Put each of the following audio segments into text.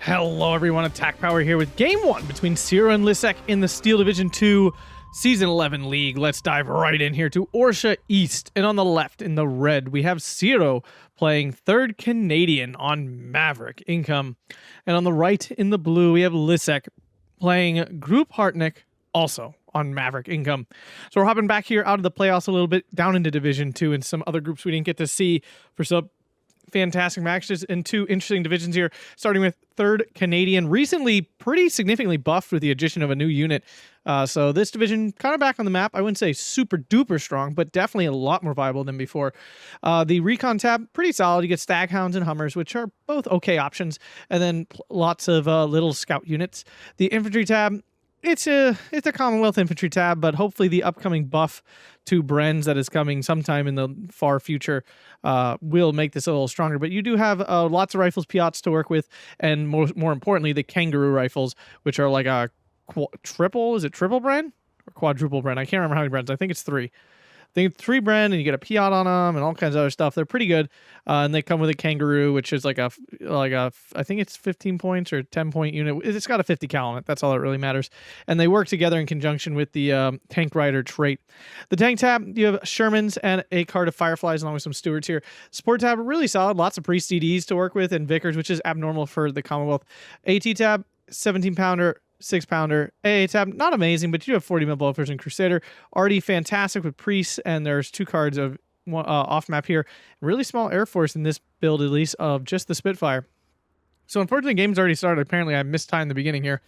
Hello everyone, Attack Power here with Game 1 between Ciro and Lisek in the Steel Division 2 Season 11 League. Let's dive right in here to Orsha East. And on the left, in the red, we have Ciro playing 3rd Canadian on Maverick Income. And on the right, in the blue, we have Lisek playing Gruppe Harteneck, also on Maverick Income. So we're hopping back here out of the playoffs a little bit, down into Division 2 and some other groups we didn't get to see for some fantastic matches in two interesting divisions here, starting with 3rd Canadian, recently pretty significantly buffed with the addition of a new unit. So this division kind of back on the map. I wouldn't say super duper strong, but definitely a lot more viable than before. The Recon tab, pretty solid. You get Staghounds and Hummers, which are both okay options, and then lots of little scout units. The Infantry tab, it's a Commonwealth Infantry tab, but hopefully the upcoming buff to Brenz that is coming sometime in the far future will make this a little stronger. But you do have lots of rifles, Piats to work with, and more importantly, the Kangaroo rifles, which are like a triple Bren? Or quadruple Bren? I can't remember how many Brens. I think it's 3. I think it's 3 Bren, and you get a Piat on them and all kinds of other stuff. They're pretty good, and they come with a Kangaroo, which is like a I think it's 15 points or 10-point unit. It's got a 50 cal on it. That's all that really matters. And they work together in conjunction with the Tank Rider trait. The Tank tab, you have Shermans and a card of Fireflies along with some Stewards here. Support tab, really solid. Lots of Priest DDs to work with and Vickers, which is abnormal for the Commonwealth. AT tab, 17-pounder. 6-pounder. AA tab, not amazing, but you have 40 mil blowfish and Crusader. Already fantastic with Priests, and there's 2 cards of off map here. Really small Air Force in this build, at least, of just the Spitfire. So unfortunately, the game's already started. Apparently, I missed time in the beginning here.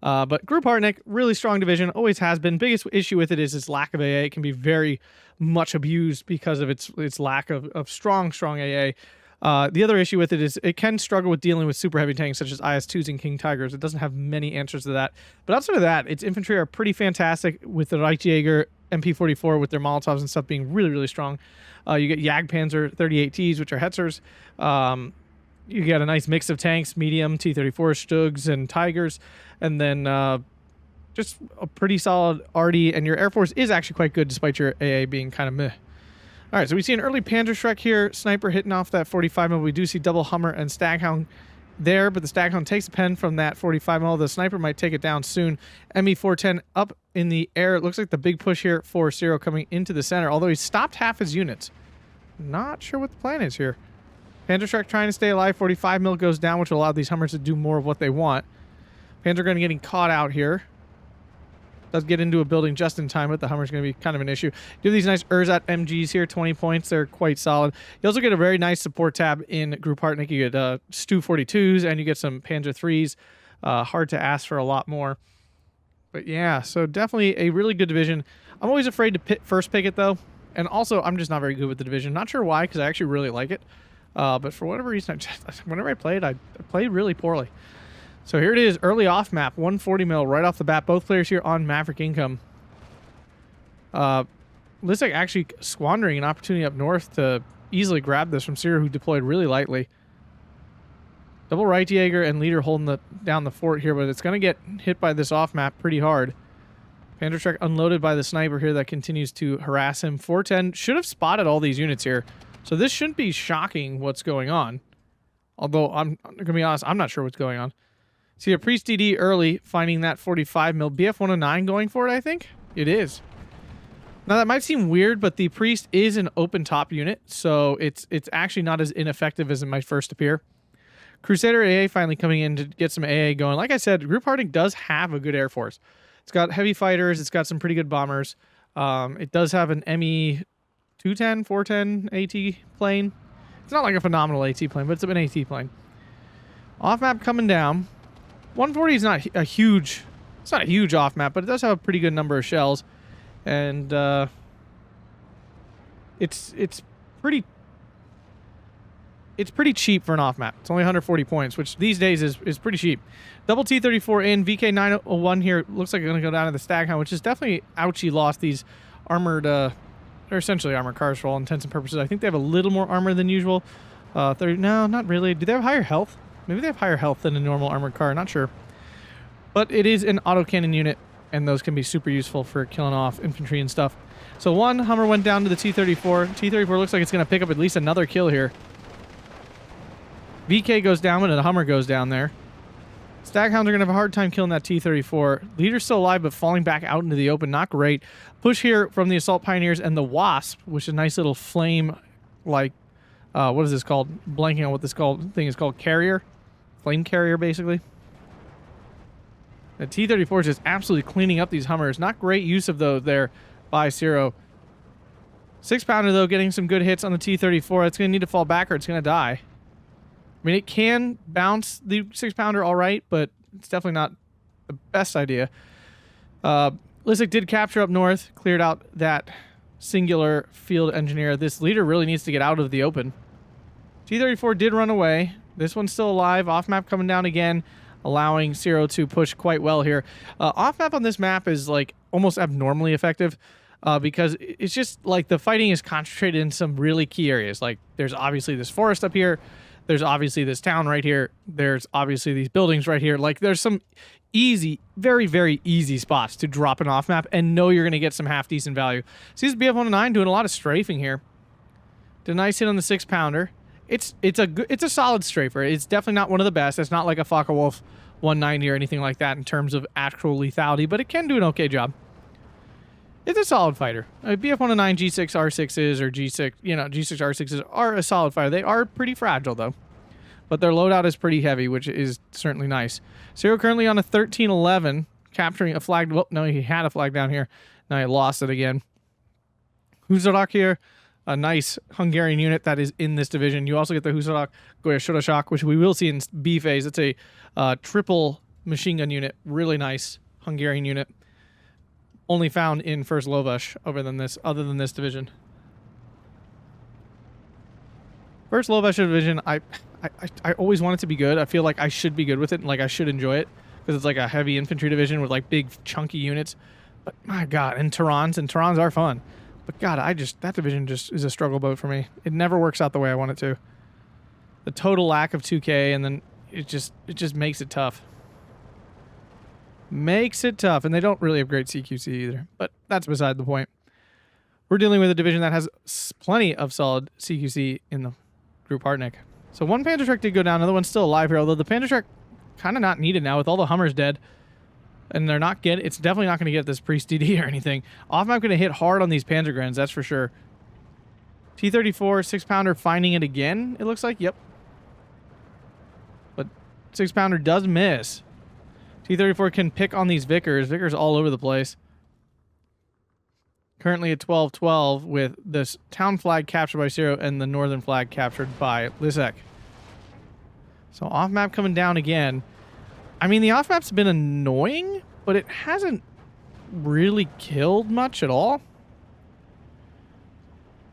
But Gruppe Harteneck, really strong division, always has been. Biggest issue with it is its lack of AA. It can be very much abused because of its lack of strong AA. The other issue with it is it can struggle with dealing with super heavy tanks such as IS-2s and King Tigers. It doesn't have many answers to that. But outside of that, its infantry are pretty fantastic, with the Reichsjäger MP44 with their Molotovs and stuff being really, really strong. You get Jagdpanzer 38Ts, which are Hetzers. You get a nice mix of tanks, medium, T-34, Stugs, and Tigers. And then just a pretty solid arty. And your Air Force is actually quite good despite your AA being kind of meh. All right, so we see an early Panzerschreck here. Sniper hitting off that 45 mil. We do see double Hummer and Staghound there, but the Staghound takes a pen from that 45 mil. The Sniper might take it down soon. ME410 up in the air. It looks like the big push here for Ciro coming into the center, although he stopped half his units. Not sure what the plan is here. Panzerschreck trying to stay alive. 45 mil goes down, which will allow these Hummers to do more of what they want. Panzergun getting caught out here. Does get into a building just in time, but the Hummer's going to be kind of an issue. You have these nice Urzat MGs here, 20 points. They're quite solid. You also get a very nice support tab in Gruppe Harteneck. You get Stu 42s, and you get some Panzer 3s. Hard to ask for a lot more. But yeah, so definitely a really good division. I'm always afraid to first pick it, though. And also, I'm just not very good with the division. Not sure why, because I actually really like it. But for whatever reason, whenever I played, I played really poorly. So here it is, early off map, 140 mil right off the bat. Both players here on Maverick Income. Lisek actually squandering an opportunity up north to easily grab this from Ciro, who deployed really lightly. Double Reichsjäger and Leader holding down the fort here, but it's going to get hit by this off map pretty hard. Panzerschreck unloaded by the Sniper here that continues to harass him. 410 should have spotted all these units here. So this shouldn't be shocking what's going on. Although, I'm going to be honest, I'm not sure what's going on. See a Priest DD early, finding that 45 mil. BF-109 going for it, I think? It is. Now, that might seem weird, but the Priest is an open top unit, so it's actually not as ineffective as it might first appear. Crusader AA finally coming in to get some AA going. Like I said, Gruppe Harteneck does have a good Air Force. It's got heavy fighters. It's got some pretty good bombers. It does have an ME-210, 410 AT plane. It's not like a phenomenal AT plane, but it's an AT plane. Off map coming down. 140 is not a huge, it's not a huge off map, but it does have a pretty good number of shells, and it's pretty cheap for an off map. It's only 140 points, which these days is pretty cheap. Double T-34 in, VK-901 here looks like it's going to go down to the Staghound, which is definitely ouchie lost these armored, they're essentially armored cars for all intents and purposes. I think they have a little more armor than usual. No, not really. Do they have higher health? Maybe they have higher health than a normal armored car. Not sure. But it is an autocannon unit, and those can be super useful for killing off infantry and stuff. So one Hummer went down to the T-34. T-34 looks like it's going to pick up at least another kill here. VK goes down, and a Hummer goes down there. Staghounds are going to have a hard time killing that T-34. Leader's still alive, but falling back out into the open. Not great. Push here from the Assault Pioneers and the Wasp, which is a nice little flame, like, what is this called? Blanking on what this thing is called. Carrier? Flame carrier, basically. The T-34 is just absolutely cleaning up these Hummers. Not great use of those there by Ciro. 6-pounder, though, getting some good hits on the T-34. It's going to need to fall back or it's going to die. I mean, it can bounce the 6-pounder all right, but it's definitely not the best idea. Lisek did capture up north, cleared out that singular field engineer. This leader really needs to get out of the open. T-34 did run away. This one's still alive. Off-map coming down again, allowing Ciro to push quite well here. Off-map on this map is like almost abnormally effective because it's just like the fighting is concentrated in some really key areas. Like there's obviously this forest up here. There's obviously this town right here. There's obviously these buildings right here. Like there's some easy, very, very easy spots to drop an off-map and know you're going to get some half-decent value. Sees BF-109 doing a lot of strafing here. Did a nice hit on the 6-pounder. It's a solid strafer. It's definitely not one of the best. It's not like a Focke-Wulf 190 or anything like that in terms of actual lethality, but it can do an okay job. It's a solid fighter. BF-109 G6 R6s or G6, G6 R6s are a solid fighter. They are pretty fragile though, but their loadout is pretty heavy, which is certainly nice. Ciro currently on a 1311, capturing a flag. Well, no, he had a flag down here. Now he lost it again. Husarok here, a nice Hungarian unit that is in this division. You also get the Husarok Goya-Shurashok, which we will see in B phase. It's a triple machine gun unit. Really nice Hungarian unit. Only found in First Lovash other than this division. First Lovash division, I always want it to be good. I feel like I should be good with it, and like I should enjoy it because it's like a heavy infantry division with like big chunky units. But my God, and Terrans are fun. But God, that division just is a struggle boat for me. It never works out the way I want it to. The total lack of 2K, and then it just makes it tough. Makes it tough, and they don't really have great CQC either, but that's beside the point. We're dealing with a division that has plenty of solid CQC in the Gruppe Harteneck. So one Panzerschreck did go down, another one's still alive here, although the Panzerschreck kind of not needed now with all the Hummers dead, and it's definitely not going to get this Priest DD or anything. Off-map going to hit hard on these Panzergrens, that's for sure. T-34, 6-pounder finding it again, it looks like, yep. But 6-pounder does miss. T-34 can pick on these Vickers. Vickers all over the place. Currently at 12-12 with this town flag captured by Ciro and the northern flag captured by Lisek. So off-map coming down again. I mean, the off-map's been annoying, but it hasn't really killed much at all.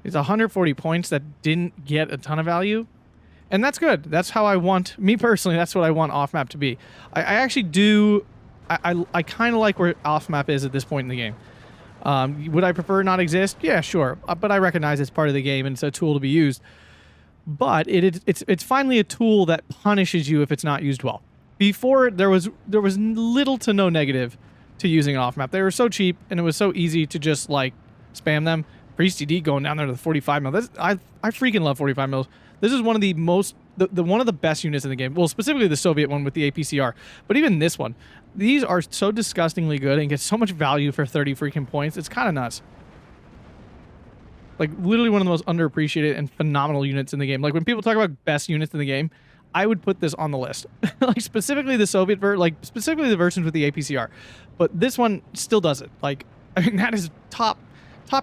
It's 140 points that didn't get a ton of value. And that's good. That's how I want, me personally, that's what I want off-map to be. I actually do, I kind of like where off-map is at this point in the game. Would I prefer not exist? Yeah, sure. But I recognize it's part of the game and it's a tool to be used. But it's finally a tool that punishes you if it's not used well. Before, there was little to no negative to using off-map. They were so cheap and it was so easy to just like spam them. Priest DD going down there to the 45 mil. I freaking love 45 mils. This is one of the one of the best units in the game. Well, specifically the Soviet one with the APCR. But even this one. These are so disgustingly good and get so much value for 30 freaking points. It's kind of nuts. Like, literally one of the most underappreciated and phenomenal units in the game. Like, when people talk about best units in the game, I would put this on the list. Like, specifically the Soviet specifically the versions with the APCR. But this one still does it. Like, I mean, that is top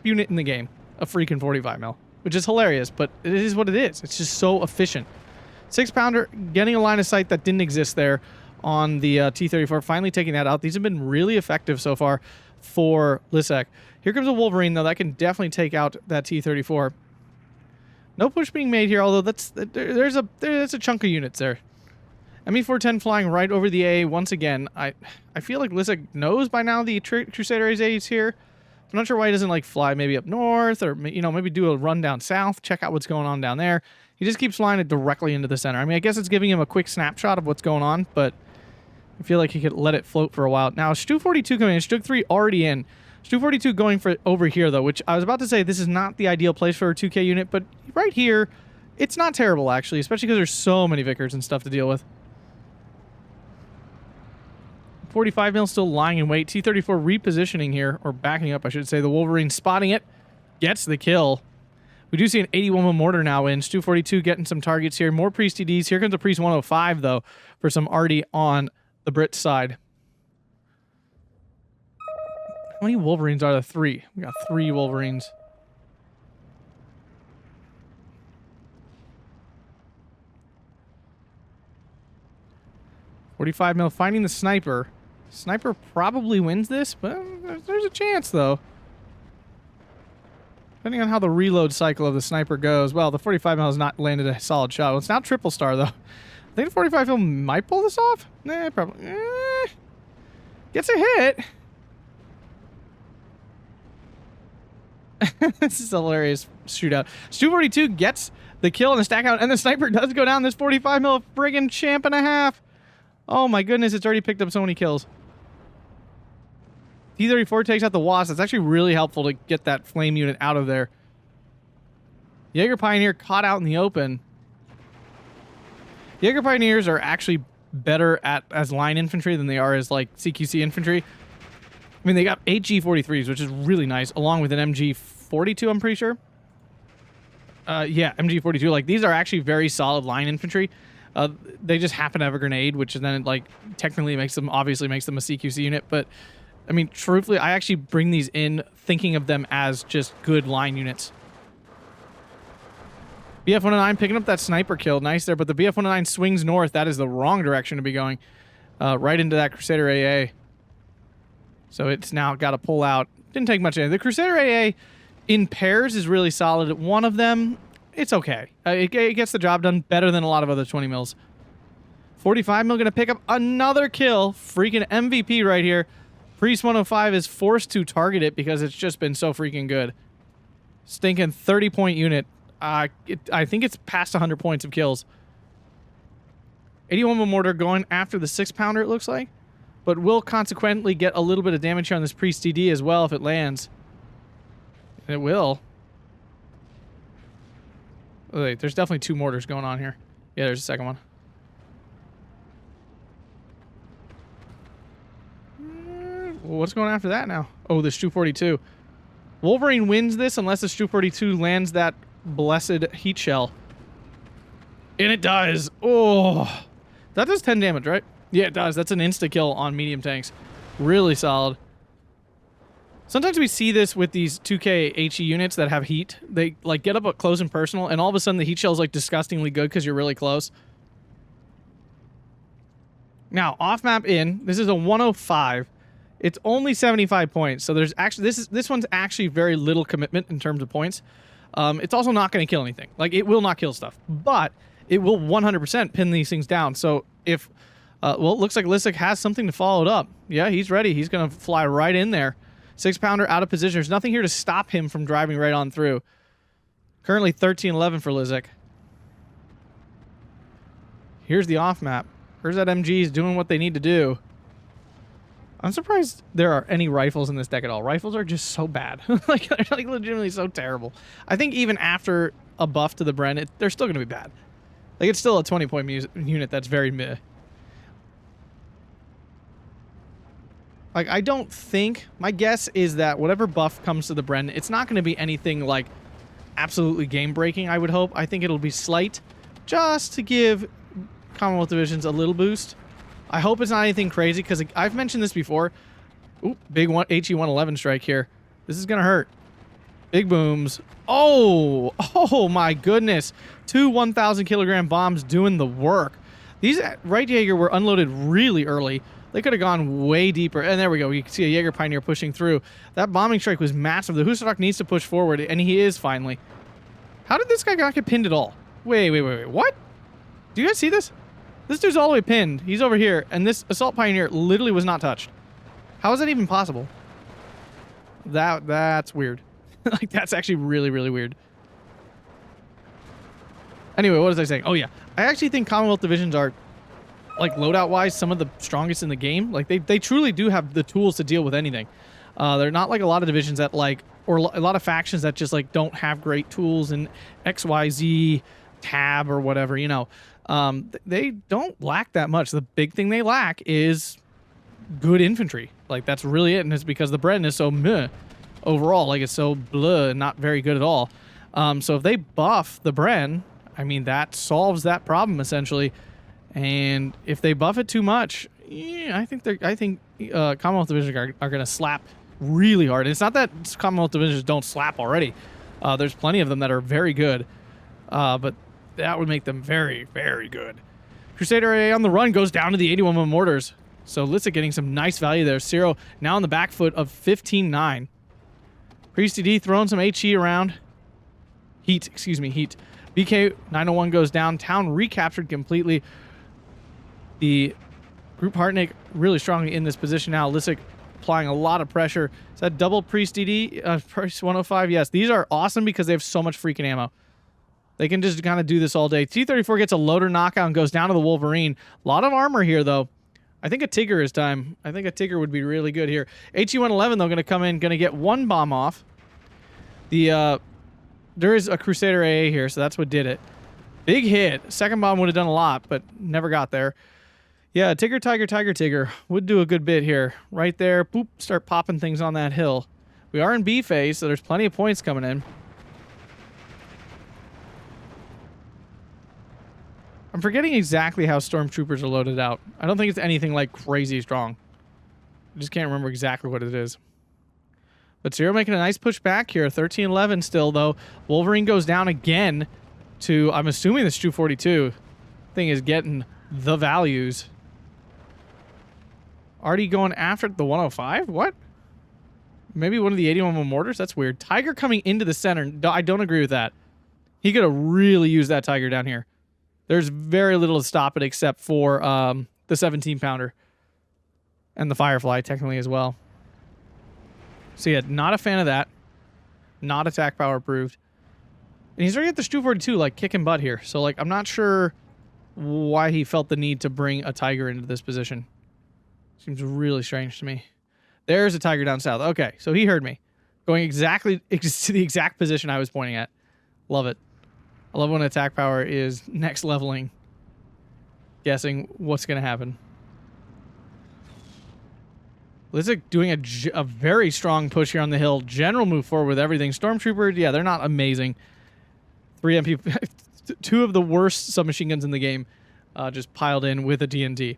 unit in the game. A freaking 45 mil. Which is hilarious, but it is what it is. It's just so efficient. 6-pounder getting a line of sight that didn't exist there on the T-34, finally taking that out. These have been really effective so far for Lisek. Here comes a Wolverine, though. That can definitely take out that T-34. No push being made here, although there's a chunk of units there. ME-410 flying right over the A once again. I feel like Lisek knows by now the Crusader A is here. I'm not sure why he doesn't like fly maybe up north or, maybe do a run down south, check out what's going on down there. He just keeps flying it directly into the center. I mean, I guess it's giving him a quick snapshot of what's going on, but I feel like he could let it float for a while. Now, Stu-42 coming in, Stu-3 already in. Stu-42 going for over here, though, which I was about to say this is not the ideal place for a 2K unit, but right here, it's not terrible, actually, especially because there's so many Vickers and stuff to deal with. 45 mil still lying in wait. T-34 repositioning here, or backing up, I should say. The Wolverine spotting it, gets the kill. We do see an 81 mil mortar now in. Stu 42 getting some targets here. More Priest TDs. Here comes a Priest 105, though, for some arty on the Brit side. How many Wolverines are there? 3. We got 3 Wolverines. .45 mil finding the sniper. Sniper probably wins this, but there's a chance, though. Depending on how the reload cycle of the sniper goes. Well, the 45 mil has not landed a solid shot. Well, it's now triple star, though. I think the 45 mil might pull this off. Nah, probably. Gets a hit. This is a hilarious shootout. Stu 42 gets the kill in the stack out, and the sniper does go down. This 45 mil friggin' champ and a half. Oh my goodness, it's already picked up so many kills. T-34 takes out the Wasp. That's actually really helpful to get that flame unit out of there. Jaeger Pioneer caught out in the open. Jaeger Pioneers are actually better as line infantry than they are as like CQC infantry. I mean, they got 8 G43s, which is really nice, along with an MG42, I'm pretty sure. Yeah, MG42. Like, these are actually very solid line infantry. They just happen to have a grenade, which then, like, technically obviously makes them a CQC unit. But, I mean, truthfully, I actually bring these in thinking of them as just good line units. BF-109 picking up that sniper kill. Nice there, but the BF-109 swings north. That is the wrong direction to be going. Right into that Crusader AA. So it's now got to pull out. Didn't take much. The Crusader AA in pairs is really solid. One of them, it's okay. It gets the job done better than a lot of other 20 mils. 45 mil going to pick up another kill. Freaking MVP right here. Priest 105 is forced to target it because it's just been so freaking good. Stinking 30-point unit. I think it's past 100 points of kills. 81 mil mortar going after the 6-pounder, it looks like. But will consequently get a little bit of damage here on this Priest TD as well if it lands. It will. Oh, wait, there's definitely 2 mortars going on here. Yeah, there's a second one. What's going after that now? Oh, the Stu 42. Wolverine wins this unless the Stu 42 lands that blessed heat shell. And it does. Oh, that does 10 damage, right? Yeah, it does. That's an insta-kill on medium tanks. Really solid. Sometimes we see this with these 2K HE units that have heat. They, like, get up up close and personal, and all of a sudden the heat shell's, like, disgustingly good because you're really close. Now, off-map in. This is a 105. It's only 75 points, so there's actually... This one's actually very little commitment in terms of points. It's also not going to kill anything. Like, it will not kill stuff. But it will 100% pin these things down. So if... well, it looks like Lisek has something to follow it up. Yeah, he's ready. He's going to fly right in there. 6-pounder out of position. There's nothing here to stop him from driving right on through. Currently 13-11 for Lisek. Here's the off-map. Here's that MGs doing what they need to do. I'm surprised there are any rifles in this deck at all. Rifles are just so bad. Like, they're like legitimately so terrible. I think even after a buff to the Bren, they're still going to be bad. Like, it's still a 20-point unit that's very meh. Like, I don't think... My guess is that whatever buff comes to the Bren, it's not going to be anything, like, absolutely game-breaking, I would hope. I think it'll be slight, just to give Commonwealth Divisions a little boost. I hope it's not anything crazy, because I've mentioned this before. Ooh, big one, HE-111 strike here. This is going to hurt. Big booms. Oh! Oh, my goodness. 2 1,000-kilogram bombs doing the work. These Right Jaeger were unloaded really early. They could have gone way deeper. And there we go. You can see a Jaeger Pioneer pushing through. That bombing strike was massive. The Husarok needs to push forward, and he is finally. How did this guy not get pinned at all? Wait. What? Do you guys see this? This dude's all the way pinned. He's over here, and this Assault Pioneer literally was not touched. How is that even possible? That's weird. Like, that's actually really, really weird. Anyway, what was I saying? Oh, yeah. I actually think Commonwealth Divisions are... like, loadout-wise, some of the strongest in the game. Like, they truly do have the tools to deal with anything. They're not like a lot of divisions that, like, or a lot of factions that just, like, don't have great tools in XYZ tab or whatever, you know. They don't lack that much. The big thing they lack is good infantry. Like, that's really it, and it's because the Bren is so meh overall. Like, it's so blah and not very good at all. So if they buff the Bren, I mean, that solves that problem, essentially. And if they buff it too much, yeah, I think Commonwealth Division are going to slap really hard. And it's not that Commonwealth Divisions don't slap already. There's plenty of them that are very good. But that would make them very, very good. Crusader AA on the run goes down to the 81 mortars. So Lisek getting some nice value there. Ciro now on the back foot of 15-9. Priest DD throwing some HE around. Heat. BK 901 goes down. Town recaptured completely. The Gruppe Harteneck really strongly in this position now. Lisek applying a lot of pressure. Is that double Priest DD? Priest 105? Yes. These are awesome because they have so much freaking ammo. They can just kind of do this all day. T-34 gets a loader knockout and goes down to the Wolverine. A lot of armor here, though. I think a Tigger is time. I think a Tigger would be really good here. HE-111, though, going to come in, going to get one bomb off. There is a Crusader AA here, so that's what did it. Big hit. Second bomb would have done a lot, but never got there. Yeah, Tigger, Tiger, Tiger, Tigger would do a good bit here. Right there. Boop, start popping things on that hill. We are in B phase, so there's plenty of points coming in. I'm forgetting exactly how Stormtroopers are loaded out. I don't think it's anything like crazy strong. I just can't remember exactly what it is. But Ciro making a nice push back here. 13-11 still, though. Wolverine goes down again to, I'm assuming this 242 thing is getting the values. Already going after the 105? What? Maybe one of the 81 mortars? That's weird. Tiger coming into the center. I don't agree with that. He could have really used that Tiger down here. There's very little to stop it except for the 17-pounder. And the Firefly, technically, as well. So, yeah, not a fan of that. Not attack power approved. And he's already at the 242, like, kicking butt here. So, like, I'm not sure why he felt the need to bring a Tiger into this position. Seems really strange to me. There's a Tiger down south. Okay, so he heard me. Going exactly to the exact position I was pointing at. Love it. I love when attack power is next leveling. Guessing what's going to happen. Lisek doing a very strong push here on the hill. General move forward with everything. Stormtrooper, yeah, they're not amazing. 3 MP, 2 of the worst submachine guns in the game just piled in with a DND.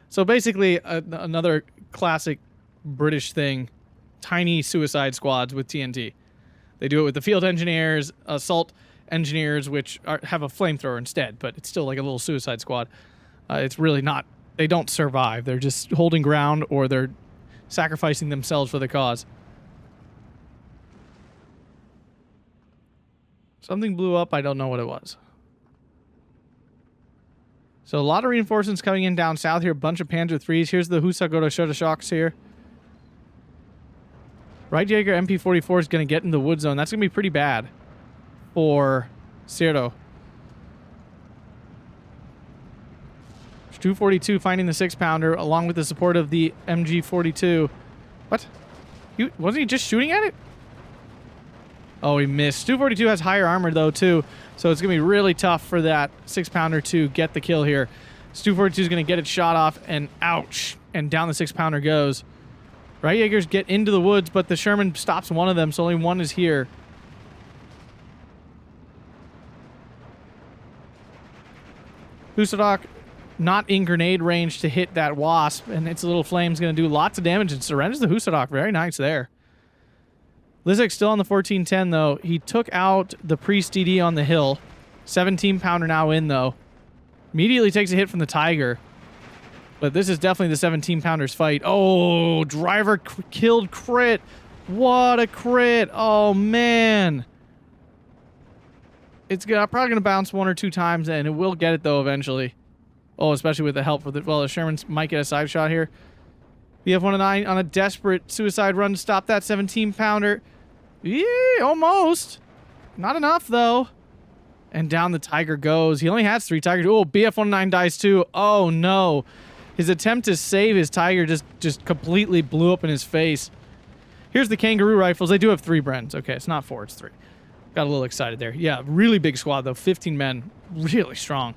So basically, another classic British thing. Tiny suicide squads with TNT. They do it with the field engineers, assault engineers, which have a flamethrower instead, but it's still like a little suicide squad. It's really not... They don't survive. They're just holding ground, or they're sacrificing themselves for the cause. Something blew up. I don't know what it was. So a lot of reinforcements coming in down south here. A bunch of Panzer IIIs. Here's the Husagota Shotashocks here. Right Jaeger MP44 is going to get in the wood zone. That's going to be pretty bad for Ciro. 242 finding the 6-pounder along with the support of the MG42. What? Wasn't he just shooting at it? Oh, he missed. 242 has higher armor, though, too. So it's going to be really tough for that 6-pounder to get the kill here. 242 is going to get it shot off, and ouch. And down the 6-pounder goes. Right Jaegers get into the woods, but the Sherman stops one of them, so only one is here. Husadok not in grenade range to hit that Wasp, and its little flame's going to do lots of damage and surrenders the Husadok. Very nice there. Lisek still on the 1410, though. He took out the Priest DD on the hill. 17-pounder now in, though. Immediately takes a hit from the Tiger. But this is definitely the 17-pounder's fight. Oh, driver killed crit. What a crit. Oh, man. It's probably going to bounce 1 or 2 times, and it will get it, though, eventually. Oh, especially with the help of the... Well, the Shermans might get a side shot here. BF-109 on a desperate suicide run to stop that 17-pounder. Yeah, almost. Not enough, though. And down the Tiger goes. He only has 3 Tigers. Oh, BF-109 dies, too. Oh, no. His attempt to save his Tiger just completely blew up in his face. Here's the Kangaroo rifles. They do have 3 Brens. Okay, it's not 4, it's 3. Got a little excited there. Yeah, really big squad, though. 15 men. Really strong.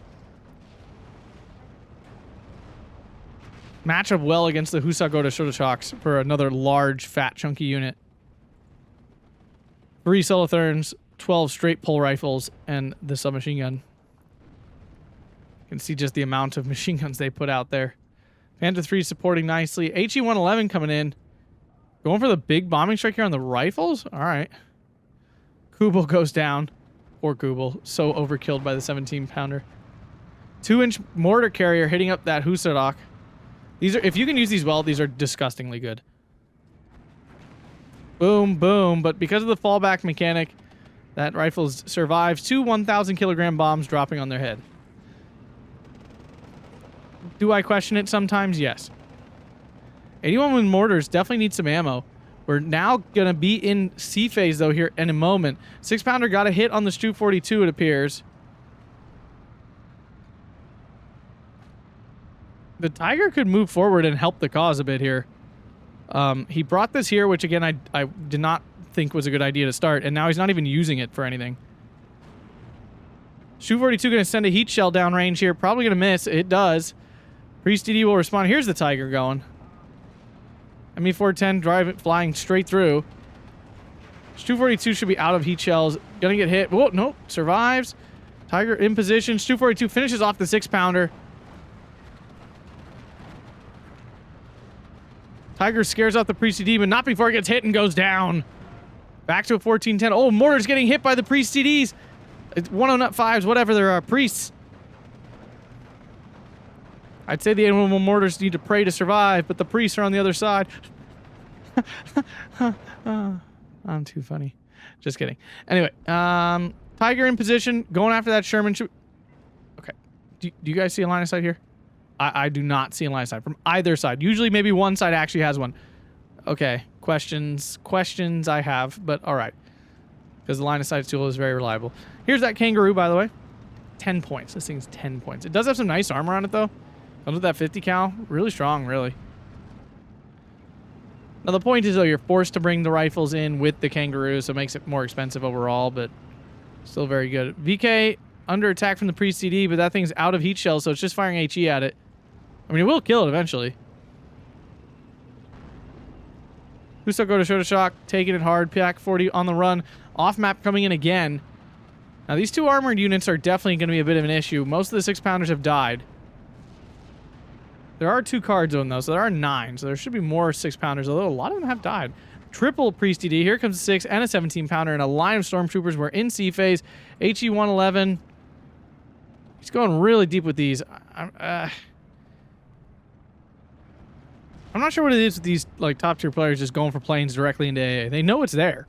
Match up well against the Husagoda Shotoshocks for another large, fat, chunky unit. 3 Solitherns, 12 straight pole rifles, and the submachine gun. You can see just the amount of machine guns they put out there. Panther 3 supporting nicely. HE-111 coming in. Going for the big bombing strike here on the rifles? Alright. Kubel goes down. Poor Kubel. So overkilled by the 17-pounder. 2-inch mortar carrier hitting up that Husarok. These are, if you can use these well, these are disgustingly good. Boom, boom. But because of the fallback mechanic, that rifle survives 2 1,000-kilogram bombs dropping on their head. Do I question it sometimes? Yes. 81 with mortars definitely need some ammo. We're now going to be in C phase, though, here in a moment. 6-pounder got a hit on the Stu-42, it appears. The Tiger could move forward and help the cause a bit here. He brought this here, which, again, I did not think was a good idea to start, and now he's not even using it for anything. Stu-42 going to send a heat shell downrange here. Probably going to miss. It does. Priest DD will respond. Here's the Tiger going. ME-410 flying straight through. Stu-42 should be out of heat shells. Gonna get hit. Whoa, nope. Survives. Tiger in position. Stu-42 finishes off the 6-pounder. Tiger scares out the Priest DD, but not before it gets hit and goes down. Back to a 14-10. Oh, mortar's getting hit by the Priest DDs. It's 109.5s, whatever there are. Priests. I'd say the animal mortars need to pray to survive, but the priests are on the other side. I'm too funny. Just kidding. Anyway, Tiger in position, going after that Sherman. Okay. Do you guys see a line of sight here? I do not see a line of sight from either side. Usually maybe one side actually has one. Okay. Questions I have, but all right. Because the line of sight tool is very reliable. Here's that kangaroo, by the way. 10 points. This thing's 10 points. It does have some nice armor on it, though. Comes with that 50 cal. Really strong, really. Now, the point is, though, you're forced to bring the rifles in with the kangaroo, so it makes it more expensive overall, but still very good. VK under attack from the Priest CD, but that thing's out of heat shells, so it's just firing HE at it. I mean, it will kill it eventually. Husto go to Shoto Shock, taking it hard. Pack 40 on the run. Off map coming in again. Now, these 2 armored units are definitely going to be a bit of an issue. Most of the 6-pounders have died. There are 2 cards on those, so there are 9. So there should be more 6-pounders, although a lot of them have died. Triple Priest DD. Here comes a 6 and a 17-pounder, and a line of Stormtroopers. We're in C phase. HE-111. He's going really deep with these. I'm not sure what it is with these like top-tier players just going for planes directly into AA. They know it's there.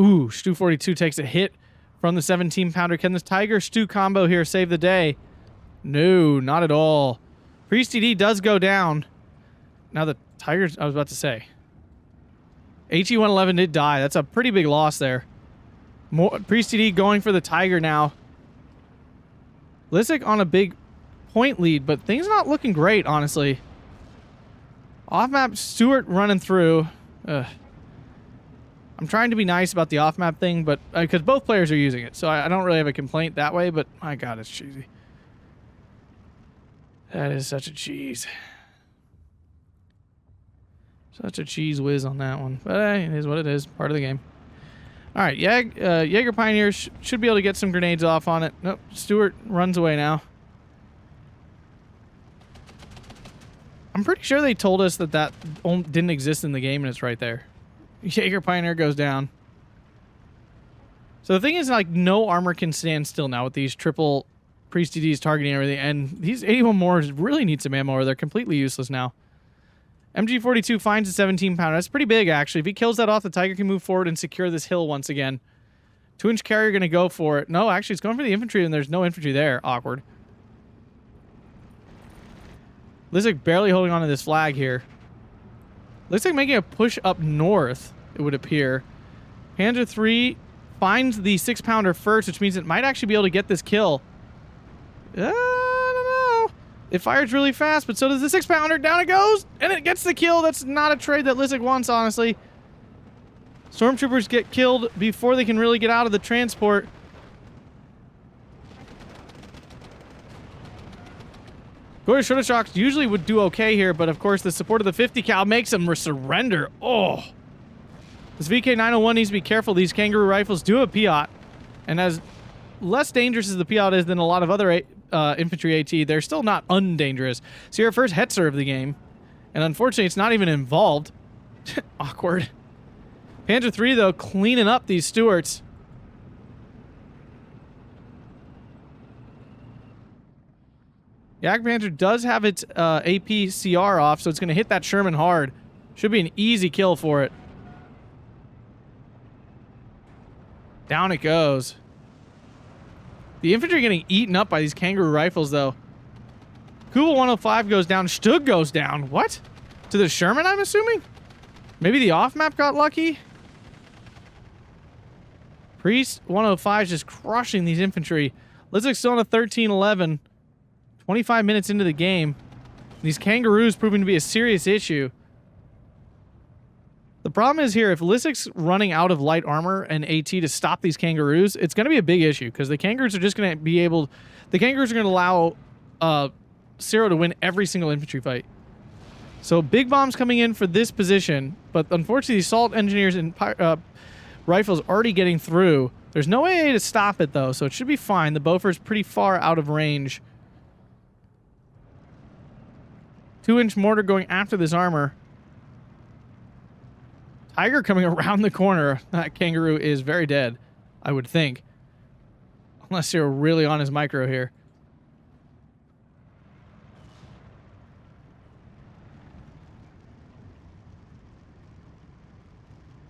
Ooh, Stu-42 takes a hit from the 17-pounder. Can this Tiger-Stu combo here save the day? No, not at all. Priest DD does go down. Now the Tigers, I was about to say. HE-111 did die. That's a pretty big loss there. Priest DD going for the Tiger now. Lisek on a big point lead, but things not looking great, honestly. Off-map, Stewart running through. Ugh. I'm trying to be nice about the off-map thing, but because both players are using it, so I don't really have a complaint that way, but my God, it's cheesy. That is such a cheese. Such a cheese whiz on that one. But hey, it is what it is. Part of the game. All right, Jaeger Pioneer should be able to get some grenades off on it. Nope, Stewart runs away now. I'm pretty sure they told us that didn't exist in the game, and it's right there. Jaeger Pioneer goes down. So the thing is, like, no armor can stand still now with these triple Priest DDs targeting everything, and these 81 Moors really need some ammo or they're completely useless now. MG42 finds a 17-pounder. That's pretty big, actually. If he kills that off, the Tiger can move forward and secure this hill once again. 2-inch carrier going to go for it. No, actually, it's going for the infantry, and there's no infantry there. Awkward. Lisek barely holding on to this flag here. Looks like making a push up north, it would appear. Panzer 3 finds the 6-pounder first, which means it might actually be able to get this kill. I don't know. It fires really fast, but so does the 6-pounder. Down it goes, and it gets the kill. That's not a trade that Lisek wants, honestly. Stormtroopers get killed before they can really get out of the transport. Shooter Shocks usually would do okay here, but of course the support of the 50 cal makes them surrender. Oh. This VK901 needs to be careful. These Kangaroo rifles do have Piot, and as less dangerous as the Piot is than a lot of other infantry AT, they're still not undangerous. So your first Hetzer of the game, and unfortunately it's not even involved. Awkward. Panzer III, though, cleaning up these Stuarts. Jagdpanzer does have its APCR off, so it's going to hit that Sherman hard. Should be an easy kill for it. Down it goes. The infantry getting eaten up by these Kangaroo rifles, though. Kubel 105 goes down. Stug goes down. What? To the Sherman, I'm assuming? Maybe the off-map got lucky? Priest 105 is just crushing these infantry. Lisek's still on a 13-11. 25 minutes into the game. These Kangaroos proving to be a serious issue. The problem is here, if Lisek's running out of light armor and AT to stop these Kangaroos, it's going to be a big issue, because the Kangaroos are just going to be able... The Kangaroos are going to allow Ciro to win every single infantry fight. So big bombs coming in for this position, but unfortunately the assault engineers and rifles already getting through. There's no way to stop it, though, so it should be fine. The Bofors pretty far out of range. 2-inch mortar going after this armor. Tiger coming around the corner. That Kangaroo is very dead, I would think. Unless you're really on his micro here.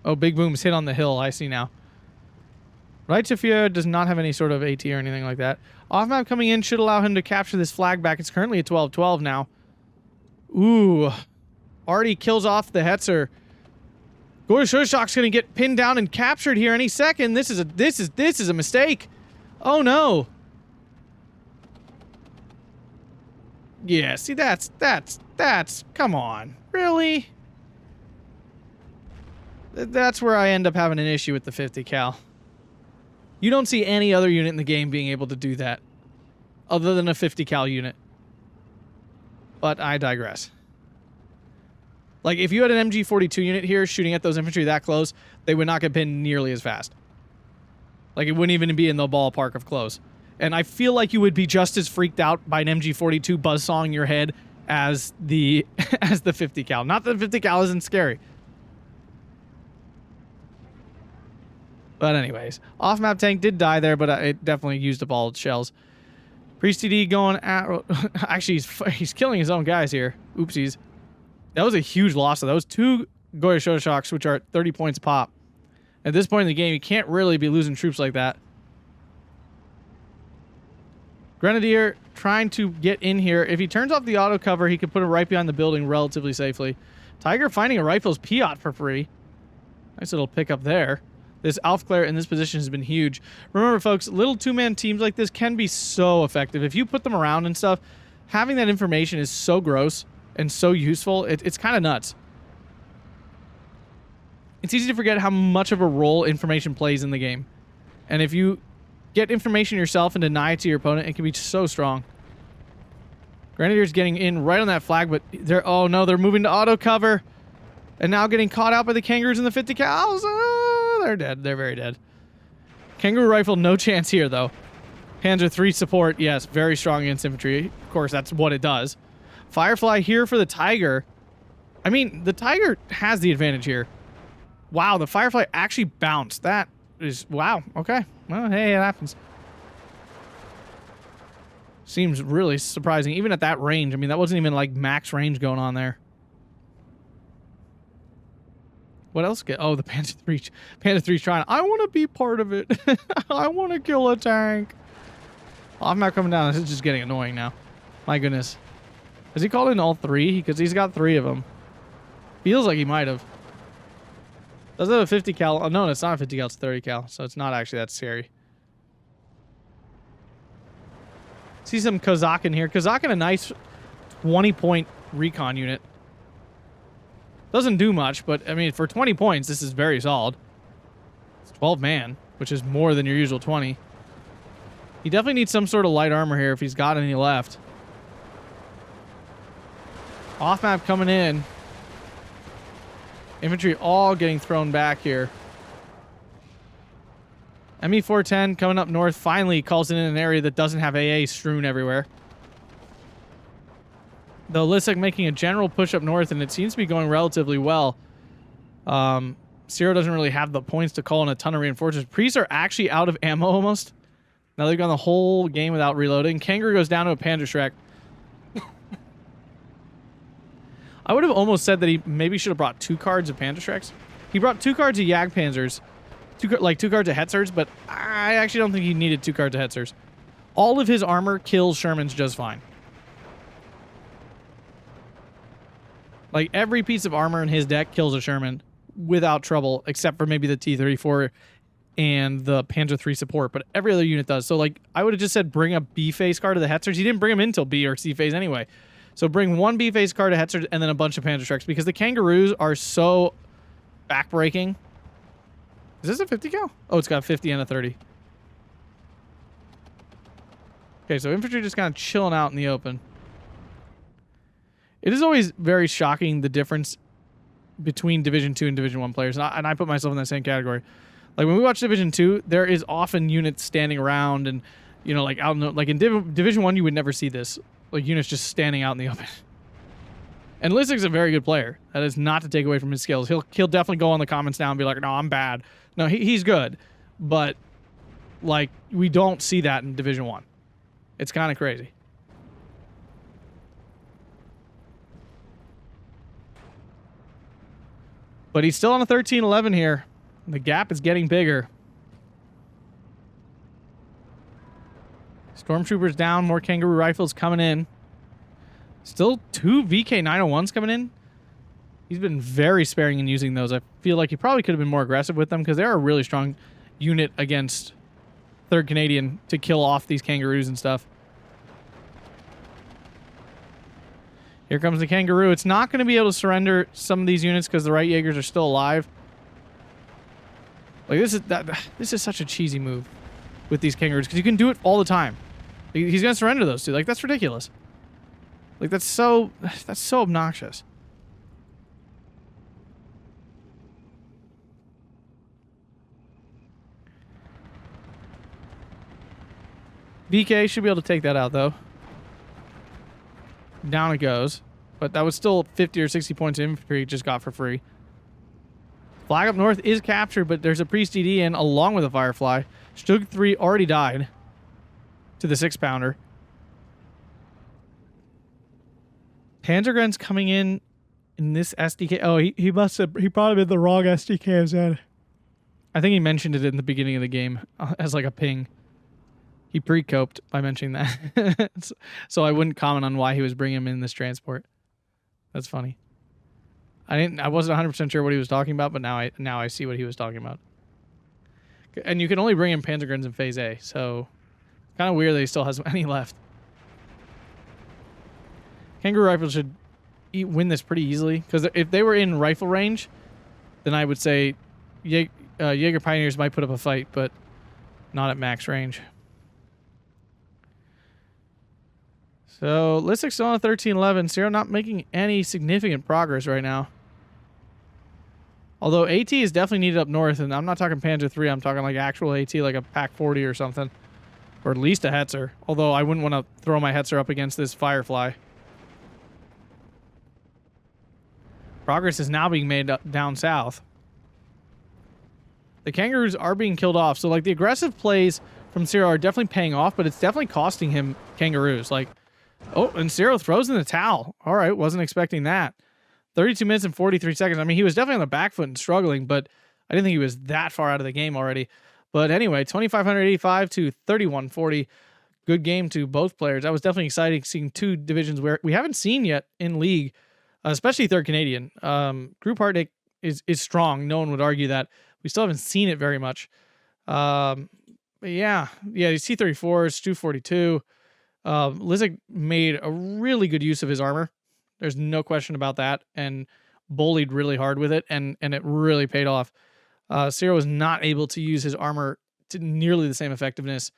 Oh, Big Boom's hit on the hill. I see now. Right Tafia does not have any sort of AT or anything like that. Off-map coming in should allow him to capture this flag back. It's currently a 12-12 now. Ooh. Already kills off the Hetzer. Gorshoshock's gonna get pinned down and captured here any second. This is a mistake. Oh no. Yeah, see that's come on. Really? That's where I end up having an issue with the 50 cal. You don't see any other unit in the game being able to do that other than a 50 cal unit. But I digress. Like, if you had an MG42 unit here shooting at those infantry that close, they would not get pinned nearly as fast. Like, it wouldn't even be in the ballpark of close. And I feel like you would be just as freaked out by an MG42 buzzsawing your head as the 50 cal. Not that the 50 cal isn't scary. But anyways, off-map tank did die there, but it definitely used up all its shells. Priest TD going at... Actually, he's killing his own guys here. Oopsies. That was a huge loss. Those two Goya Shoshocks, which are at 30 points pop. At this point in the game, you can't really be losing troops like that. Grenadier trying to get in here. If he turns off the auto cover, he could put it right behind the building relatively safely. Tiger finding a rifle's Piot for free. Nice little pickup there. This Aufklär in this position has been huge. Remember, folks, little two-man teams like this can be so effective. If you put them around and stuff, having that information is so gross and so useful. It's kind of nuts. It's easy to forget how much of a role information plays in the game. And if you get information yourself and deny it to your opponent, it can be so strong. Grenadiers getting in right on that flag, but they're... Oh, no, they're moving to auto cover. And now getting caught out by the Kangaroos and the 50 cals. They're dead. They're very dead. Kangaroo rifle, no chance here, though. Panzer III support, yes, very strong against infantry. Of course, that's what it does. Firefly here for the Tiger. I mean, the Tiger has the advantage here. Wow, the Firefly actually bounced. That is... Wow, okay. Well, hey, it happens. Seems really surprising, even at that range. I mean, that wasn't even, like, max range going on there. What else get? Oh, the Panzer III. Panzer III's trying. I want to be part of it. I want to kill a tank. Oh, I'm not coming down. This is just getting annoying now. My goodness. Has he called in all three? Because he's got 3 of them. Feels like he might have. Does it have a 50 cal? Oh, no, it's not a 50 cal. It's 30 cal. So it's not actually that scary. See some Kozak in here. Kozak in a nice 20-point recon unit. Doesn't do much, but, I mean, for 20 points, this is very solid. It's 12 man, which is more than your usual 20. He definitely needs some sort of light armor here if he's got any left. Off map coming in. Infantry all getting thrown back here. ME410 coming up north finally calls in an area that doesn't have AA strewn everywhere. Though Lisek making a general push up north, and it seems to be going relatively well. Ciro doesn't really have the points to call in a ton of reinforcements. Priests are actually out of ammo almost. Now they've gone the whole game without reloading. Kangaroo goes down to a Panzerschreck. I would have almost said that he maybe should have brought 2 cards of Panzerschrecks. He brought 2 cards of Jagdpanzers. 2 cards of Hetzers, but I actually don't think he needed 2 cards of Hetzers. All of his armor kills Shermans just fine. Like, every piece of armor in his deck kills a Sherman without trouble, except for maybe the T-34 and the Panzer III support, but every other unit does. So, like, I would have just said bring a B-phase card of the Hetzers. He didn't bring them in until B or C phase anyway. So bring 1 B-phase card of Hetzers and then a bunch of Panzerschrecks, because the Kangaroos are so backbreaking. Is this a 50 cal? Oh, it's got a 50 and a 30. Okay, so infantry just kind of chilling out in the open. It is always very shocking, the difference between Division 2 and Division 1 players, and I put myself in that same category. Like, when we watch Division 2, there is often units standing around and, you know, like, out in the, like in Division 1, you would never see this. Like, units just standing out in the open. And Lisek's a very good player. That is not to take away from his skills. He'll definitely go on the comments now and be like, no, I'm bad. No, he's good. But, like, we don't see that in Division 1. It's kind of crazy. But he's still on a 13-11 here. The gap is getting bigger. Stormtroopers down. More Kangaroo rifles coming in. Still 2 VK901s coming in. He's been very sparing in using those. I feel like he probably could have been more aggressive with them, because they're a really strong unit against 3rd Canadian to kill off these Kangaroos and stuff. Here comes the Kangaroo. It's not going to be able to surrender some of these units because the right Jaegers are still alive. Like, this is such a cheesy move with these Kangaroos, because you can do it all the time. He's going to surrender those 2. Like, that's ridiculous. Like, that's so obnoxious. BK should be able to take that out, though. Down it goes. But that was still 50 or 60 points of infantry just got for free. Flag up north is captured, but there's a Priest DD in along with a Firefly. Stug 3 already died to the 6-pounder. Panzergren's coming in this SDK. Oh, he probably been the wrong SDK as that. I think he mentioned it in the beginning of the game as like a ping. He pre-coped by mentioning that. So I wouldn't comment on why he was bringing him in this transport. That's funny. I wasn't 100% sure what he was talking about, but now I see what he was talking about. And you can only bring in Panzergrens in Phase A, so kind of weird that he still has any left. Kangaroo rifles should win this pretty easily, because if they were in rifle range, then I would say Jaeger Pioneers might put up a fight, but not at max range. So Lisek's still on a 13-11. Ciro not making any significant progress right now. Although AT is definitely needed up north, and I'm not talking Panzer III, I'm talking like actual AT, like a Pack 40 or something. Or at least a Hetzer. Although I wouldn't want to throw my Hetzer up against this Firefly. Progress is now being made down south. The Kangaroos are being killed off, so like the aggressive plays from Ciro are definitely paying off, but it's definitely costing him Kangaroos. Like, oh, and Ciro throws in the towel. All right, wasn't expecting that. 32 minutes and 43 seconds. I mean, he was definitely on the back foot and struggling, but I didn't think he was that far out of the game already. But anyway, 2,585 to 3,140. Good game to both players. That was definitely exciting, seeing 2 divisions where we haven't seen yet in League, especially 3rd Canadian. Gruppe Harteneck is strong. No one would argue that. We still haven't seen it very much. But yeah, these T-34s, 242. Lisek made a really good use of his armor. There's no question about that, and bullied really hard with it, and it really paid off. Ciro was not able to use his armor to nearly the same effectiveness,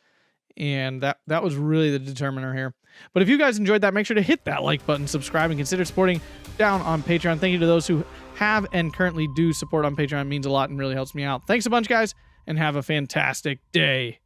And that was really the determiner here. But if you guys enjoyed that, make sure to hit that like button, subscribe, and consider supporting down on Patreon. Thank you to those who have and currently do support on Patreon. It means a lot and really helps me out. Thanks a bunch, guys, and have a fantastic day.